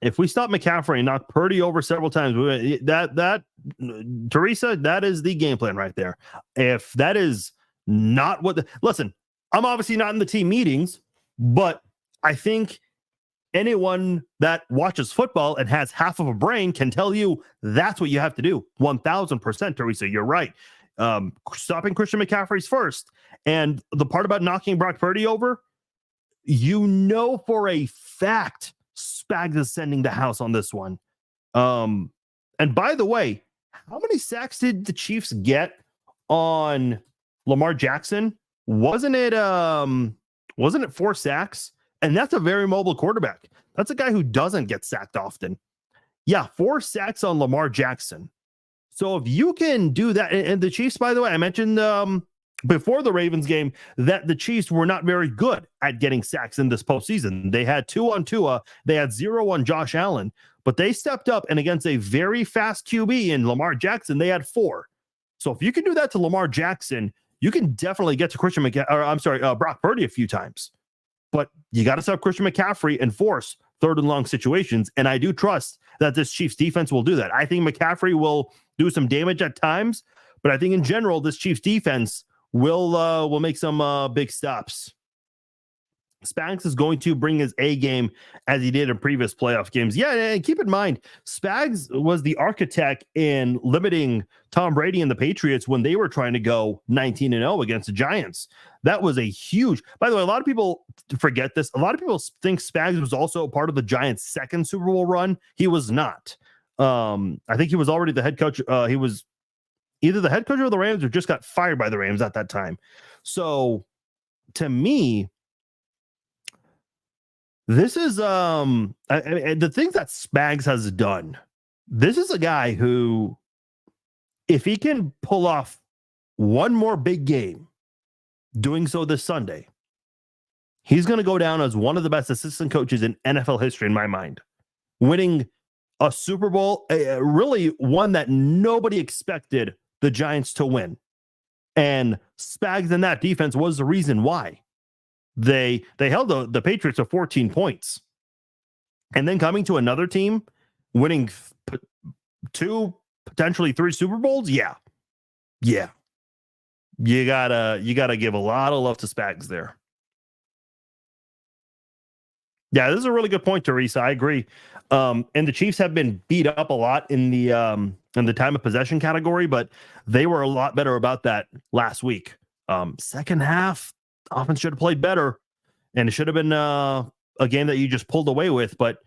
If we stop McCaffrey and knock Purdy over several times, Teresa, that is the game plan right there. If that is not listen, I'm obviously not in the team meetings, but I think anyone that watches football and has half of a brain can tell you that's what you have to do. 1000%, Teresa, you're right. Stopping Christian McCaffrey's first. And the part about knocking Brock Purdy over, you know for a fact Spags is sending the house on this one. And by the way, how many sacks did the Chiefs get on Lamar Jackson? Wasn't it 4 sacks? And that's a very mobile quarterback. That's a guy who doesn't get sacked often. Yeah, 4 sacks on Lamar Jackson. So if you can do that, and the Chiefs, by the way, I mentioned before the Ravens game that the Chiefs were not very good at getting sacks in this postseason. They had 2 on Tua, they had 0 on Josh Allen, but they stepped up, and against a very fast QB in Lamar Jackson, they had 4. So if you can do that to Lamar Jackson, you can definitely get to Brock Purdy a few times. But you got to stop Christian McCaffrey and force third and long situations. And I do trust that this Chiefs defense will do that. I think McCaffrey will do some damage at times, but I think in general, this Chiefs defense will make some big stops. Spags is going to bring his A game as he did in previous playoff games. Yeah, and keep in mind, Spags was the architect in limiting Tom Brady and the Patriots when they were trying to go 19-0 against the Giants. That was a huge, by the way, a lot of people forget this. A lot of people think Spags was also a part of the Giants' second Super Bowl run. He was not. I think he was already the head coach. He was either the head coach of the Rams or just got fired by the Rams at that time. So to me, this is the things that Spags has done. This is a guy who, if he can pull off one more big game, doing so this Sunday, he's going to go down as one of the best assistant coaches in NFL history, in my mind. Winning a Super Bowl, really one that nobody expected the Giants to win. And Spags and that defense was the reason why. They held the Patriots to 14 points. And then coming to another team, winning 2, potentially 3 Super Bowls. Yeah. You gotta give a lot of love to Spags there. Yeah, this is a really good point, Teresa. I agree. And the Chiefs have been beat up a lot in the time of possession category, but they were a lot better about that last week. Second half, offense should have played better, and it should have been a game that you just pulled away with, but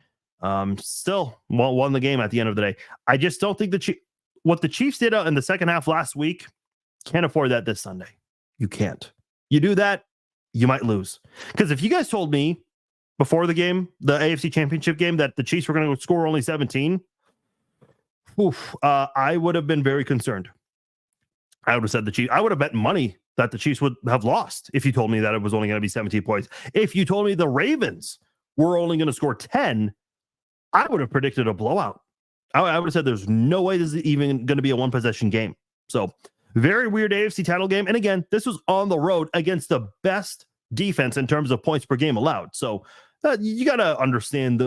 still won the game at the end of the day. I just don't think what the Chiefs did in the second half last week, can't afford that this Sunday. You can't. You do that, you might lose. Because if you guys told me before the game, the AFC Championship game, that the Chiefs were going to score only 17, I would have been very concerned. I would have said the Chiefs. I would have bet money that the Chiefs would have lost if you told me that it was only going to be 17 points. If you told me the Ravens we're only going to score 10, I would have predicted a blowout. I would have said there's no way this is even going to be a one-possession game. So very weird AFC title game. And again, this was on the road against the best defense in terms of points per game allowed. So you got to understand I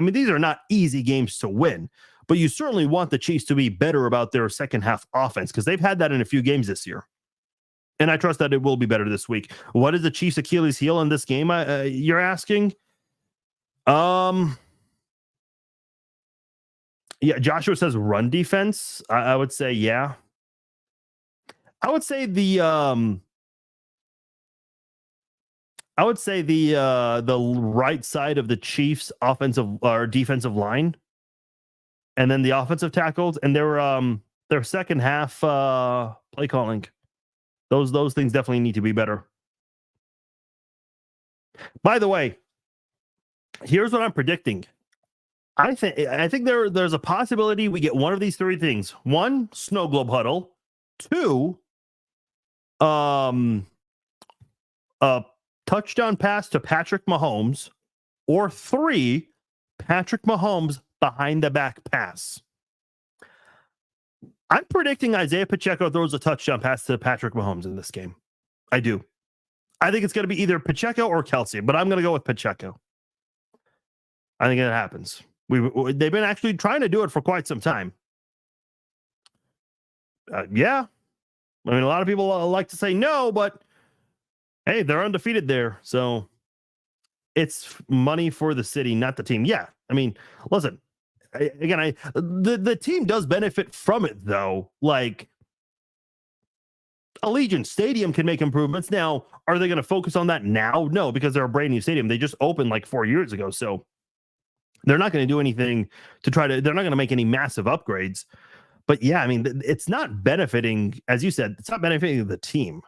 mean, these are not easy games to win, but you certainly want the Chiefs to be better about their second half offense because they've had that in a few games this year. And I trust that it will be better this week. What is the Chiefs' Achilles heel in this game? You're asking? Yeah, Joshua says run defense. I would say, yeah. I would say the right side of the Chiefs offensive or defensive line, and then the offensive tackles and their second half play calling. Those things definitely need to be better. By the way, here's what I'm predicting. I think there's a possibility we get one of these three things. One, snow globe huddle. Two, a touchdown pass to Patrick Mahomes. Or three, Patrick Mahomes behind the back pass. I'm predicting Isaiah Pacheco throws a touchdown pass to Patrick Mahomes in this game. I do. I think it's going to be either Pacheco or Kelsey, but I'm going to go with Pacheco. I think it happens. They've been actually trying to do it for quite some time. Yeah. I mean, a lot of people like to say no, but hey, they're undefeated there. So it's money for the city, not the team. Yeah. I mean, listen, again, the team does benefit from it, though. Like, Allegiant Stadium can make improvements. Now, are they going to focus on that now? No, because they're a brand new stadium. They just opened like 4 years ago. So they're not going to do anything they're not going to make any massive upgrades. But yeah, I mean, it's not benefiting, as you said, it's not benefiting the team.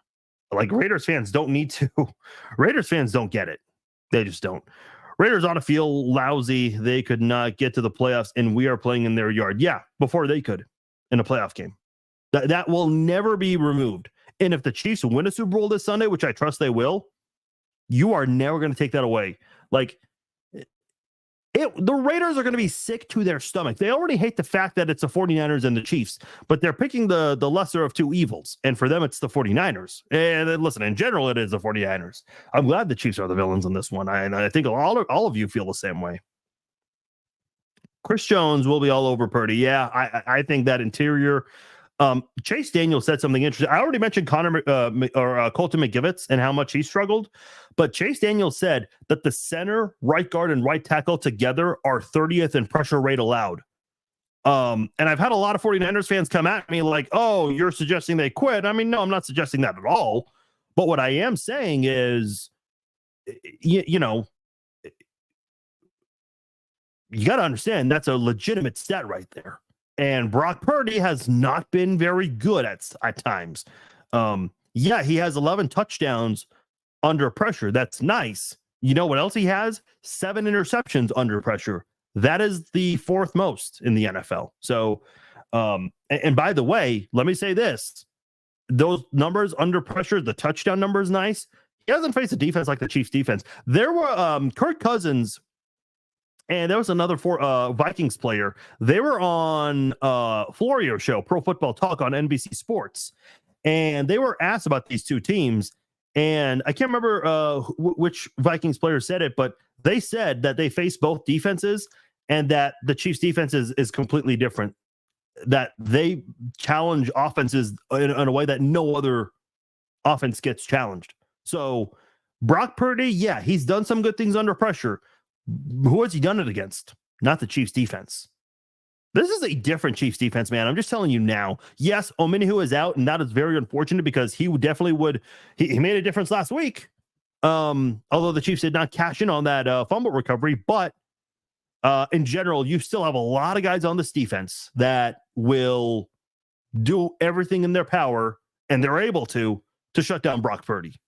Like, Raiders fans don't need to. Raiders fans don't get it. They just don't. Raiders ought to feel lousy. They could not get to the playoffs, and we are playing in their yard. Yeah, before they could in a playoff game. That will never be removed. And if the Chiefs win a Super Bowl this Sunday, which I trust they will, you are never going to take that away. Like, the Raiders are going to be sick to their stomach. They already hate the fact that it's the 49ers and the Chiefs, but they're picking the lesser of two evils. And for them, it's the 49ers. And listen, in general, it is the 49ers. I'm glad the Chiefs are the villains in this one. I think all of you feel the same way. Chris Jones will be all over Purdy. Yeah, I think that interior. Chase Daniel said something interesting. I already mentioned Colton McGivitz and how much he struggled, but Chase Daniel said that the center, right guard, and right tackle together are 30th in pressure rate allowed. And I've had a lot of 49ers fans come at me like, oh, you're suggesting they quit. I mean, no, I'm not suggesting that at all. But what I am saying is, you know, you got to understand that's a legitimate stat right there. And Brock Purdy has not been very good at times. Yeah, he has 11 touchdowns under pressure. That's nice. You know what else he has? 7 interceptions under pressure. That is the 4th most in the NFL. So, and by the way, let me say this. Those numbers under pressure, the touchdown number is nice. He hasn't faced a defense like the Chiefs defense. There were Kirk Cousins, and there was another Vikings player. They were on Florio show, Pro Football Talk on NBC Sports. And they were asked about these two teams. And I can't remember which Vikings player said it, but they said that they face both defenses and that the Chiefs defense is completely different. That they challenge offenses in a way that no other offense gets challenged. So Brock Purdy, yeah, he's done some good things under pressure. Who has he done it against? Not the Chiefs defense. This is a different Chiefs defense, man. I'm just telling you now. Yes, Omenihu is out, and that is very unfortunate because he definitely would. He made a difference last week. Although the Chiefs did not cash in on that fumble recovery, but in general, you still have a lot of guys on this defense that will do everything in their power, and they're able to shut down Brock Purdy.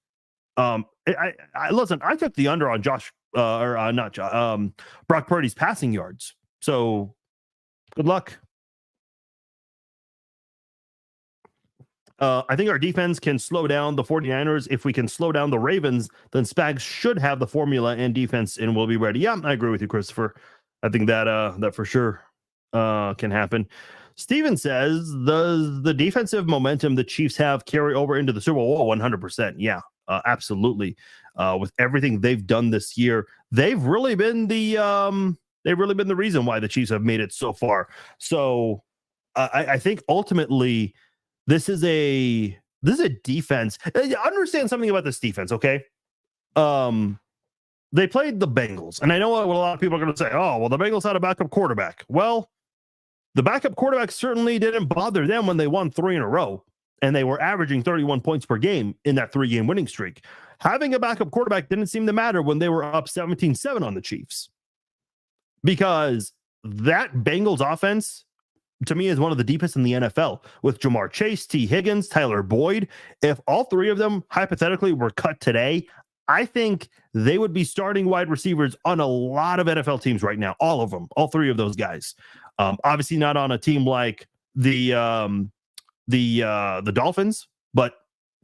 Listen, I took the under on Brock Purdy's passing yards. So good luck. I think our defense can slow down the 49ers. If we can slow down the Ravens, then Spags should have the formula and defense and will be ready. Yeah, I agree with you, Christopher. I think that for sure can happen. Steven says, does the defensive momentum the Chiefs have carry over into the Super Bowl? 100%. Yeah, absolutely. With everything they've done this year, they've really been the reason why the Chiefs have made it so far. So I think ultimately this is a defense. Understand something about this defense, okay? They played the Bengals, and I know what a lot of people are going to say. Oh, well, the Bengals had a backup quarterback. Well, the backup quarterback certainly didn't bother them when they won 3 in a row, and they were averaging 31 points per game in that 3-game winning streak. Having a backup quarterback didn't seem to matter when they were up 17-7 on the Chiefs, because that Bengals offense, to me, is one of the deepest in the NFL, with Jamar Chase, T. Higgins, Tyler Boyd. If all 3 of them hypothetically were cut today, I think they would be starting wide receivers on a lot of NFL teams right now. All of them, all 3 of those guys. Obviously not on a team like the Dolphins, but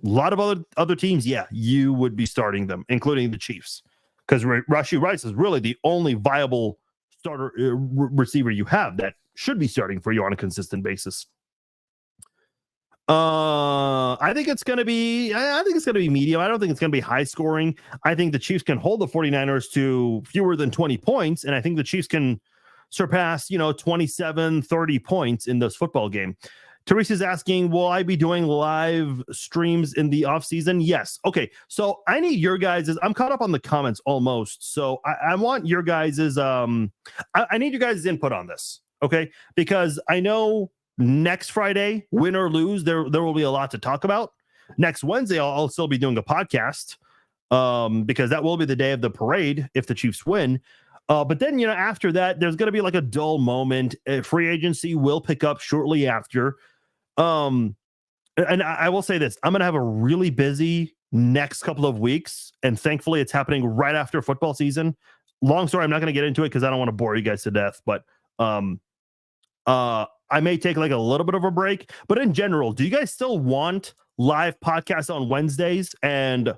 a lot of other teams, yeah, you would be starting them, including the Chiefs, because Rashee Rice is really the only viable starter receiver you have that should be starting for you on a consistent basis. I think it's going to be medium. I don't think it's going to be high scoring. I think the Chiefs can hold the 49ers to fewer than 20 points, and I think the Chiefs can surpass, 27, 30 points in this football game. Teresa's asking, will I be doing live streams in the off season? Yes. Okay. So I need your guys', I'm caught up on the comments almost. So I want your guys', I need your guys' input on this. Okay. Because I know next Friday, win or lose, there will be a lot to talk about. Next Wednesday, I'll still be doing a podcast because that will be the day of the parade if the Chiefs win. But then, after that, there's going to be like a dull moment. Free agency will pick up shortly after. And I will say this, I'm going to have a really busy next couple of weeks. And thankfully, it's happening right after football season. Long story, I'm not going to get into it because I don't want to bore you guys to death. But I may take like a little bit of a break. But in general, do you guys still want live podcasts on Wednesdays and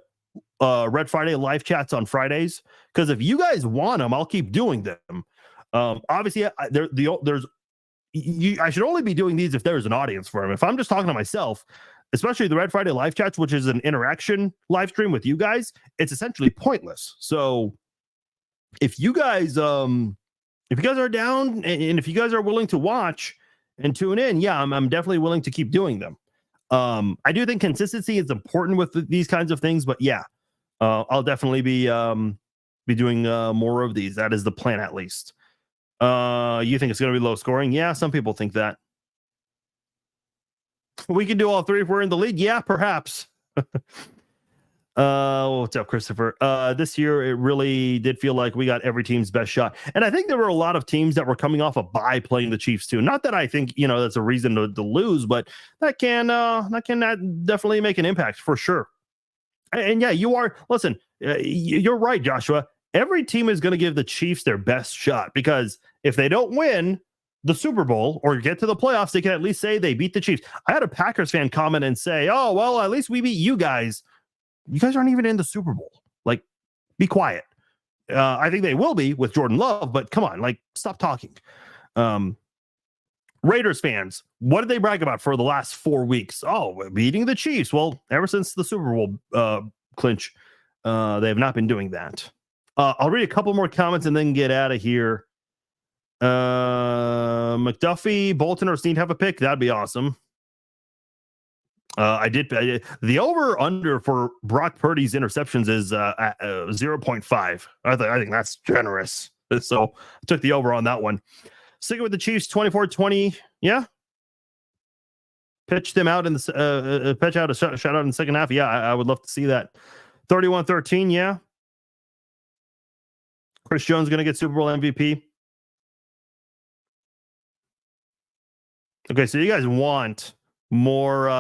Red Friday live chats on Fridays? Because if you guys want them, I'll keep doing them. Obviously, I should only be doing these if there's an audience for them. If I'm just talking to myself, especially the Red Friday live chats, which is an interaction live stream with you guys, it's essentially pointless. So if you guys are down and if you guys are willing to watch and tune in, yeah, I'm definitely willing to keep doing them. I do think consistency is important with these kinds of things, but yeah, I'll definitely be doing more of these. That is the plan, at least. You think it's going to be low scoring? Yeah, some people think that. We can do all 3 if we're in the league. Yeah, perhaps. What's up, Christopher? This year, it really did feel like we got every team's best shot. And I think there were a lot of teams that were coming off a bye playing the Chiefs too. Not that I think, that's a reason to lose, but that can definitely make an impact for sure. And yeah, listen, you're right, Joshua. Every team is going to give the Chiefs their best shot, because if they don't win the Super Bowl or get to the playoffs, they can at least say they beat the Chiefs. I had a Packers fan comment and say, oh, well, at least we beat you guys. You guys aren't even in the Super Bowl. Like, be quiet. I think they will be with Jordan Love, but come on, like, stop talking. Raiders fans, what did they brag about for the last 4 weeks? Oh, beating the Chiefs. Well, ever since the Super Bowl clinch, they have not been doing that. I'll read a couple more comments and then get out of here. McDuffie, Bolton, or Snead have a pick. That'd be awesome. I did the over under for Brock Purdy's interceptions is 0.5. I think that's generous. So I took the over on that one. Sticking with the Chiefs, 24-20. Yeah. Pitch them out in the pitch out a shutout in the second half. Yeah, I would love to see that. 31-13. Yeah. Chris Jones going to get Super Bowl MVP. Okay, so you guys want more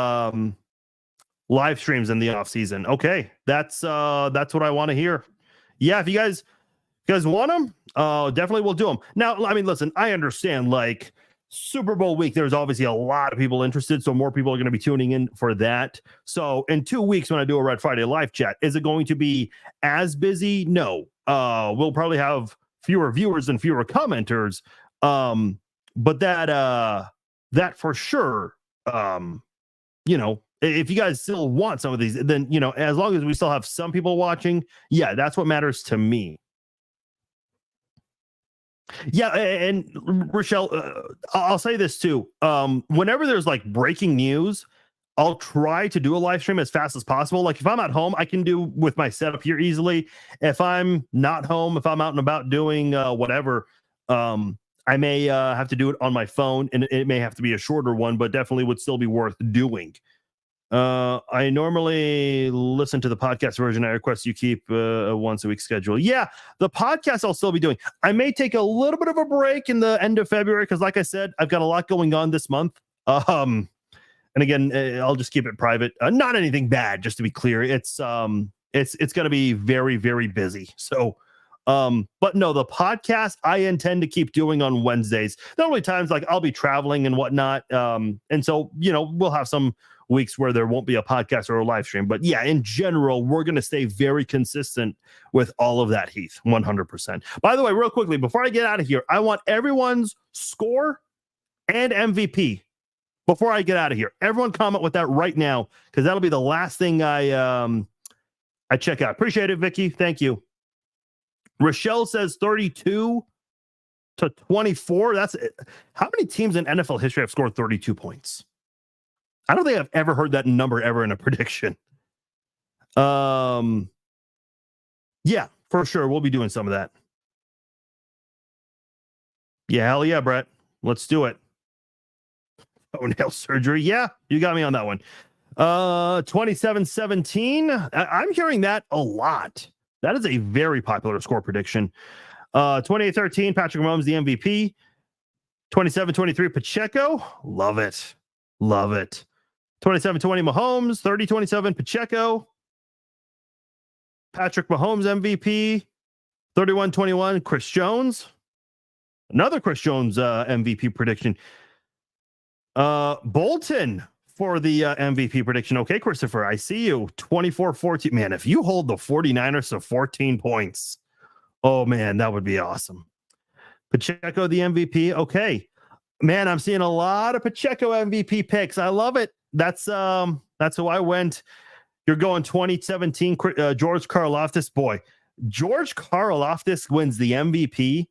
live streams in the offseason. Okay, that's what I want to hear. Yeah, if you guys want them, definitely we'll do them. Now, I mean, listen, I understand, like, Super Bowl week, there's obviously a lot of people interested, so more people are going to be tuning in for that. So in 2 weeks, when I do a Red Friday live chat, is it going to be as busy? No. We'll probably have fewer viewers and fewer commenters. But that for sure, if you guys still want some of these, then, as long as we still have some people watching, yeah, that's what matters to me. Yeah, and Rochelle, I'll say this too. Whenever there's like breaking news, I'll try to do a live stream as fast as possible. Like if I'm at home, I can do with my setup here easily. If I'm not home, if I'm out and about doing whatever, I may have to do it on my phone, and it may have to be a shorter one, but definitely would still be worth doing. I normally listen to the podcast version. I request you keep a once a week schedule. Yeah, the podcast I'll still be doing. I may take a little bit of a break in the end of February because, like I said, I've got a lot going on this month. And again, I'll just keep it private. Not anything bad, just to be clear. It's going to be very, very busy. So, but no, the podcast I intend to keep doing on Wednesdays. The only times like I'll be traveling and whatnot. And so, we'll have some weeks where there won't be a podcast or a live stream. But yeah, in general, we're going to stay very consistent with all of that, Heath, 100%. By the way, real quickly, before I get out of here, I want everyone's score and MVP before I get out of here. Everyone comment with that right now, because that'll be the last thing I check out. Appreciate it, Vicky. Thank you. Rochelle says 32-24. That's it. How many teams in NFL history have scored 32 points? I don't think I've ever heard that number ever in a prediction. Yeah, for sure. We'll be doing some of that. Yeah, hell yeah, Brett. Let's do it. Oh, nail surgery. Yeah, you got me on that one. 27-17. I'm hearing that a lot. That is a very popular score prediction. 28-13, Patrick Mahomes, the MVP. 27-23, Pacheco. Love it. Love it. 27-20 Mahomes, 30-27 Pacheco. Patrick Mahomes MVP. 31-21 Chris Jones. Another Chris Jones MVP prediction. Bolton for the MVP prediction. Okay, Christopher, I see you. 24-14. Man, if you hold the 49ers to 14 points, oh man, that would be awesome. Pacheco the MVP. Okay. Man, I'm seeing a lot of Pacheco MVP picks. I love it. That's who I went. You're going 2017 George Karlaftis. Boy, George Karlaftis wins the MVP.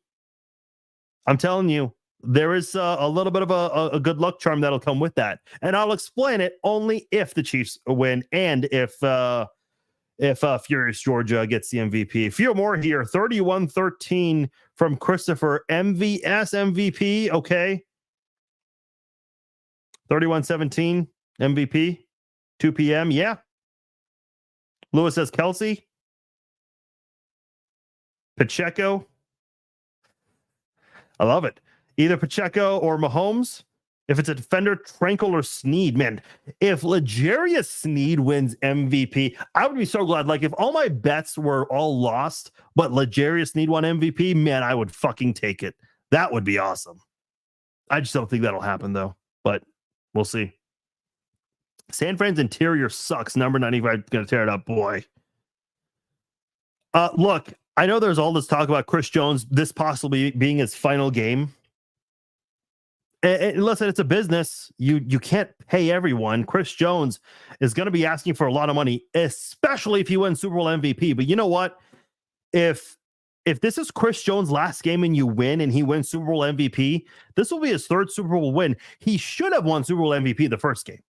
I'm telling you, there is a little bit of a good luck charm that'll come with that. And I'll explain it only if the Chiefs win and if Furious Georgia gets the MVP. A few more here. 31-13 from Christopher. MVS MVP. Okay. 31-17 MVP. 2 p.m. Yeah. Lewis says Kelsey. Pacheco. I love it. Either Pacheco or Mahomes. If it's a defender, Tranquil or Sneed. Man, if L'Jarius Sneed wins MVP, I would be so glad. Like, if all my bets were all lost, but L'Jarius Sneed won MVP, man, I would fucking take it. That would be awesome. I just don't think that'll happen, though. But we'll see. San Fran's interior sucks. Number 95 going to tear it up, boy. Look, I know there's all this talk about Chris Jones, this possibly being his final game. And listen, it's a business. You can't pay everyone. Chris Jones is going to be asking for a lot of money, especially if he wins Super Bowl MVP. But you know what? If this is Chris Jones' last game and you win and he wins Super Bowl MVP, this will be his third Super Bowl win. He should have won Super Bowl MVP the first game.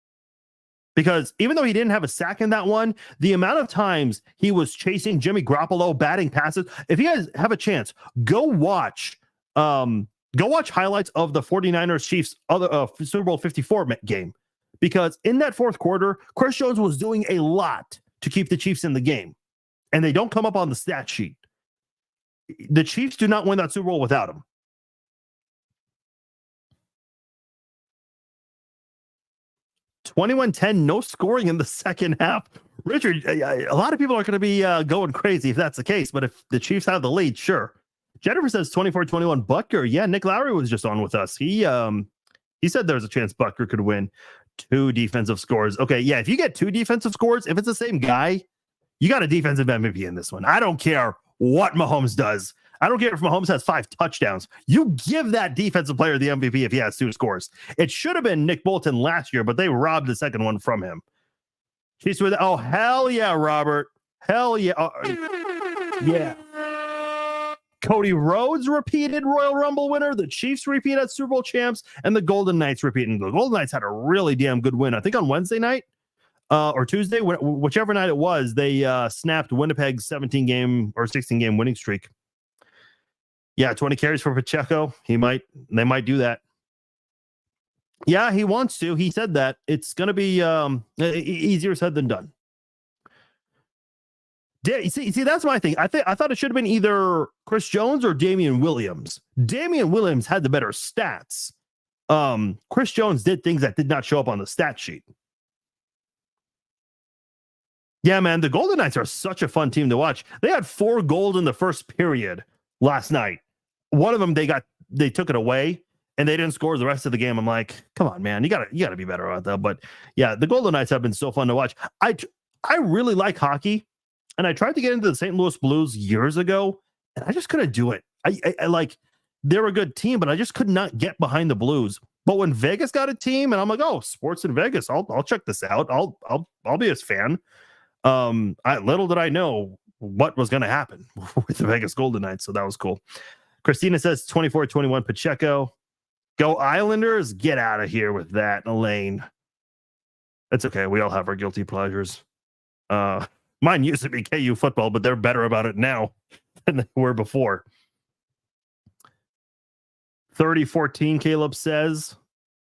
Because even though he didn't have a sack in that one, the amount of times he was chasing Jimmy Garoppolo, batting passes. If you guys have a chance, go watch highlights of the 49ers Chiefs other Super Bowl 54 game. Because in that fourth quarter, Chris Jones was doing a lot to keep the Chiefs in the game. And they don't come up on the stat sheet. The Chiefs do not win that Super Bowl without him. 21-10, no scoring in the second half. Richard, a lot of people are going to be going crazy if that's the case, but if the Chiefs have the lead, sure. Jennifer says 24-21 Butker. Yeah, Nick Lowry was just on with us. He He said there's a chance Butker could win 2 defensive scores. Okay, yeah, if you get 2 defensive scores, if it's the same guy, you got a defensive MVP in this one. I don't care what Mahomes does. I don't care if Mahomes has 5 touchdowns. You give that defensive player the MVP if he has 2 scores. It should have been Nick Bolton last year, but they robbed the second one from him. She's with, oh, hell yeah, Robert. Hell yeah. Yeah. Cody Rhodes repeated Royal Rumble winner. The Chiefs repeated Super Bowl champs, and the Golden Knights repeated. The Golden Knights had a really damn good win. I think on Wednesday night or Tuesday, whichever night it was, they snapped Winnipeg's 17-game or 16-game winning streak. Yeah, 20 carries for Pacheco. They might do that. Yeah, he wants to. He said that. It's going to be easier said than done. See, that's my thing. I thought it should have been either Chris Jones or Damian Williams. Damian Williams had the better stats. Chris Jones did things that did not show up on the stat sheet. Yeah, man, the Golden Knights are such a fun team to watch. They had 4 goals in the first period last night. One of them they took it away and they didn't score the rest of the game. I'm like, come on, man, you gotta be better about that. But yeah, the Golden Knights have been so fun to watch. I really like hockey. And I tried to get into the St. Louis Blues years ago, and I just couldn't do it. I like, they're a good team, but I just could not get behind the Blues. But when Vegas got a team, and I'm like, oh, sports in Vegas, I'll check this out. I'll be his fan. Little did I know what was going to happen with the Vegas Golden Knights, so that was cool. Christina says 24-21 Pacheco. Go Islanders, get out of here with that, Elaine. That's okay. We all have our guilty pleasures. Mine used to be KU football, but they're better about it now than they were before. 30-14, Caleb says.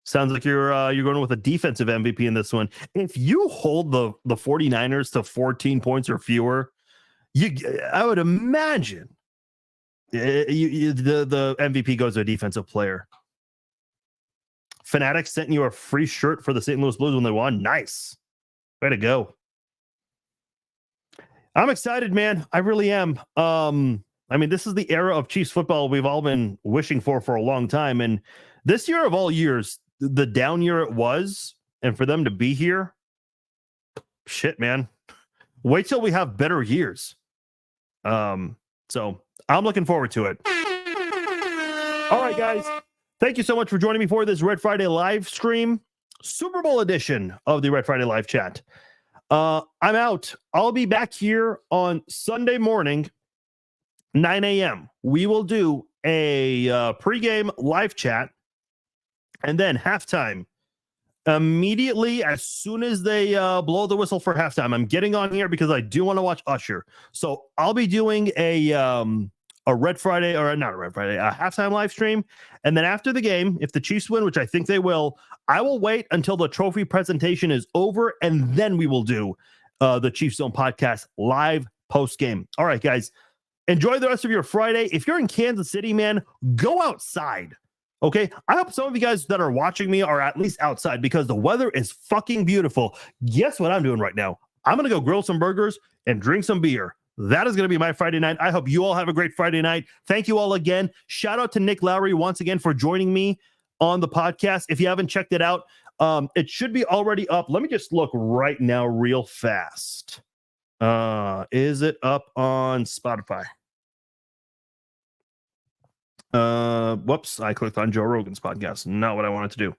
Sounds like you're going with a defensive MVP in this one. If you hold the 49ers to 14 points or fewer, I would imagine the MVP goes to a defensive player. Fanatics sent you a free shirt for the St. Louis Blues when they won. Nice. Way to go. I'm excited, man. I really am. I mean, this is the era of Chiefs football we've all been wishing for a long time. And this year of all years, the down year it was, and for them to be here, shit, man. Wait till we have better years. So I'm looking forward to it. All right, guys. Thank you so much for joining me for this Red Friday live stream, Super Bowl edition of the Red Friday live chat. I'm out. I'll be back here on Sunday morning, 9 a.m. We will do a pregame live chat, and then halftime. Immediately, as soon as they blow the whistle for halftime, I'm getting on here because I do want to watch Usher. So I'll be doing a Red Friday, or not a Red Friday, a halftime live stream. And then after the game, if the Chiefs win, which I think they will, I will wait until the trophy presentation is over, and then we will do the Chiefs Zone podcast live post game. All right, guys, enjoy the rest of your Friday. If you're in Kansas City, man, go outside. Okay, I hope some of you guys that are watching me are at least outside because the weather is fucking beautiful. Guess what I'm doing right now? I'm going to go grill some burgers and drink some beer. That is going to be my Friday night. I hope you all have a great Friday night. Thank you all again. Shout out to Nick Lowry once again for joining me on the podcast. If you haven't checked it out, it should be already up. Let me just look right now real fast. Is it up on Spotify? Whoops, I clicked on Joe Rogan's podcast. Not what I wanted to do.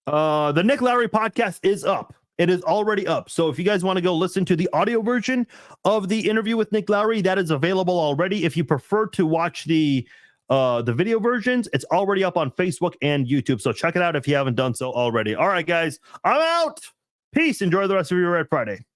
The Nick Lowry podcast is up. It is already up. So if you guys want to go listen to the audio version of the interview with Nick Lowry, that is available already. If you prefer to watch the video versions, it's already up on Facebook and YouTube. So check it out if you haven't done so already. All right, guys, I'm out. Peace. Enjoy the rest of your Red Friday.